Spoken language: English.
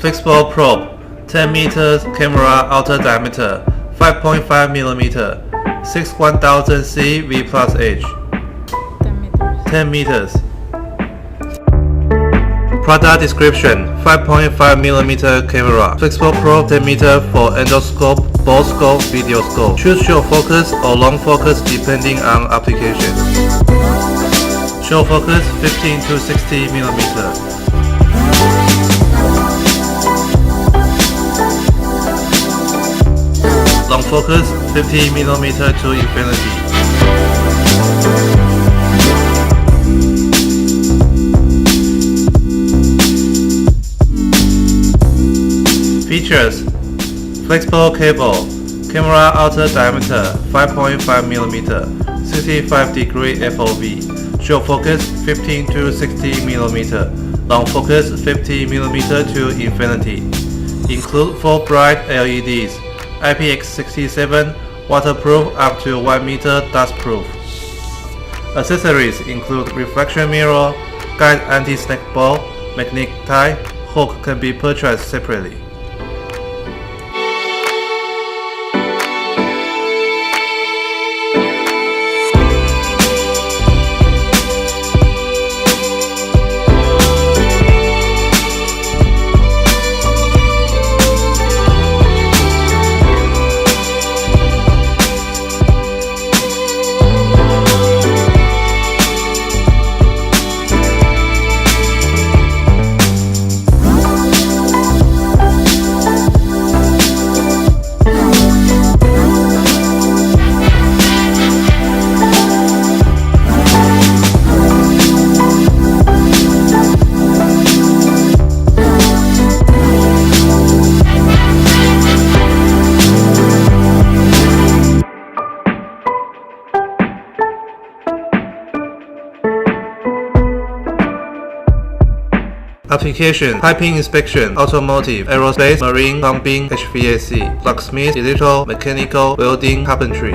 Flexible probe, 10 meters camera outer diameter, 5.5 millimeter, 61000C V plus H. 10 meters. Product description: 5.5 millimeter camera, flexible probe 10 meter for endoscope, Borescope, Videoscope. Choose short focus or long focus depending on application. Short focus 15 to 60 millimeter. Long focus 50 millimeter to infinity. Features: flexible cable, camera outer diameter 5.5 millimeter, 65-degree FOV, short focus 15 to 60 millimeter, long focus 50 millimeter to infinity. Include 4 bright LEDs, IPX67, waterproof up to 1 meter, dustproof. Accessories include reflection mirror, guide anti-snag ball, magnetic tie. Hook can be purchased separately. Application: piping inspection, automotive, aerospace, marine, plumbing, HVAC, locksmith, electro, mechanical, welding, carpentry.